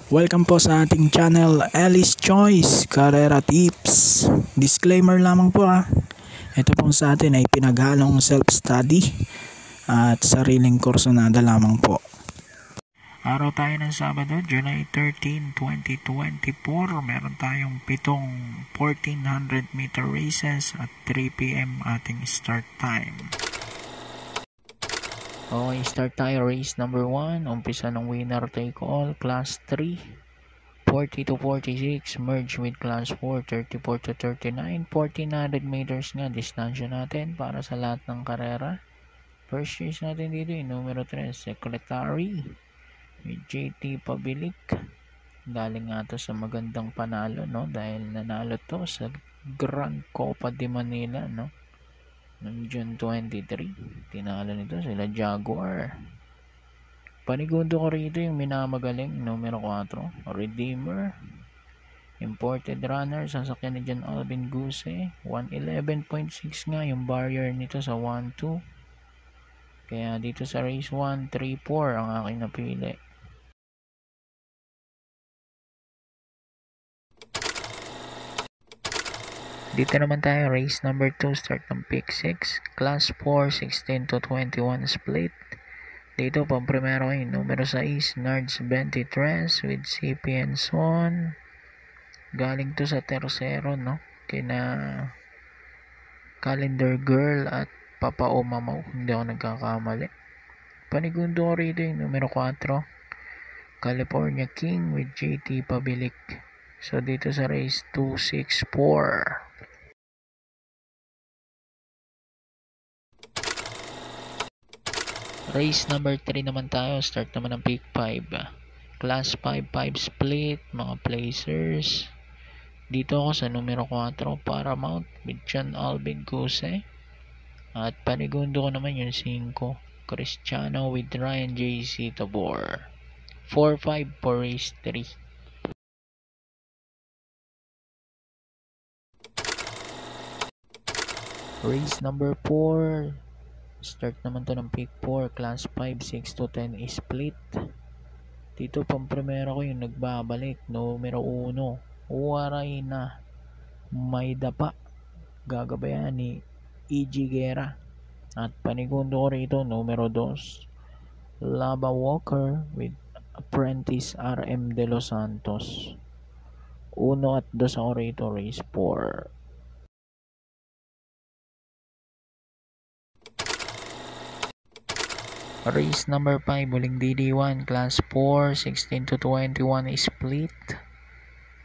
Welcome po sa ating channel, Ellis Choice Carrera Tips. Disclaimer lamang po Ito po sa atin ay pinaghalong self-study at sariling kursonada lamang po. Araw tayo ng Sabado, July 13, 2024. Meron tayong 7 1400 meter races at 3 PM ating start time. Okay, start tayo. Race number 1. Umpisa ng winner take all. Class 3. 40 to 46. Merge with Class 4. 34 to 39. 1400 meters nga. Distansya natin para sa lahat ng karera. First race natin dito yung numero 3. Secretary. With JT Pabilik. Galing nga to sa magandang panalo, no? Dahil nanalo to sa Grand Copa de Manila, no? Noong June 23, tinalo nito sila Jaguar. Panigundo ko rito yung minamagaling, numero 4, Redeemer. Imported runner, sasakyan ni John Alvin Guse. 111.6 nga yung barrier nito sa 1-2. Kaya dito sa race 1, 3-4 ang aking napili. Dito naman tayo, race number 2, start ng pick 6, class 4, 16 to 21 split. Dito pang primero ay numero 6, Nards 23 with CPN Son. Galing to sa tersero, no? Kina Calendar Girl at Papa Omamaw, hindi ako nagkakamali. Panigundo ko rito yung numero 4, California King with JT Pabilik. So dito sa race 2, 6, 4. Race number 3 naman tayo. Start naman ng pick 5. Class 5, 5 split. Mga placers. Dito ako sa numero 4, Paramount with John Alvin Guse. At panigundo ko naman yung 5, Cristiano with Ryan JC Tabor. 4-5 for race 3. Race number 4. Start naman to ng pick 4, class 5, 6 to 10 split. Dito pang primero ko yung nagbabalik, numero 1, Waray na may dapa. Gagabayan ni E.G. Guerra. At panigundo ko rito, numero 2, Lava Walker with Apprentice RM De Los Santos. 1 at 2 ako rito, race 4. Race number 5, huling DD1, class 4, 16 to 21 split.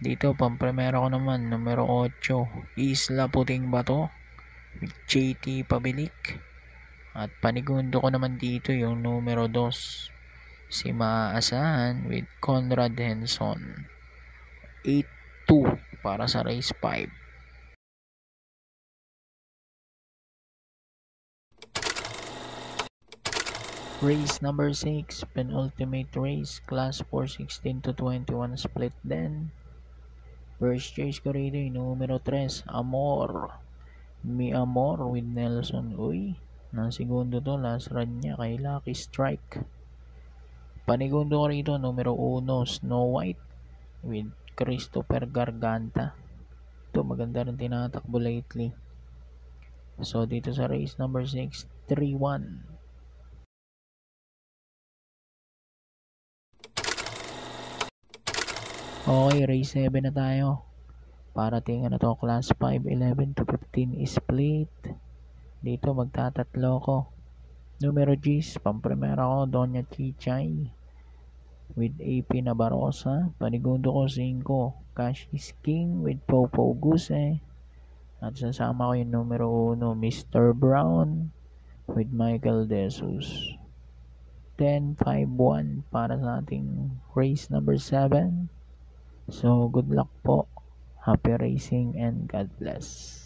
Dito pang primero ko naman, numero 8, Isla Puting Bato with JT Pabilik. At panigundo ko naman dito yung numero 2, si Maaasahan with Conrad Henson. 8-2 para sa race 5. Race number 6, penultimate race, class 4, 16 to 21 split din. First race ko rito yung numero 3, Amor. Mi Amor with Nelson Uy. Nang segundo to, last run niya kay Lucky Strike. Panigundo ko rito, numero 1, Snow White with Christopher Garganta. Ito, maganda rin tinatakbo lately. So, dito sa race number 6, 3-1. Okay, race 7 na tayo. Para tingnan na to, class 5, 11 to 15 split. Dito magtatatlo ko. Numero G's, pamprimera ko, Doña Chichay with AP Nabarosa. Panigundo ko 5, Cash is King with Popo Guse. At sasama ko yung numero 1, Mr. Brown with Michael De Jesus. 10-5-1 para sa ating race number 7. So, good luck po. Happy racing and God bless.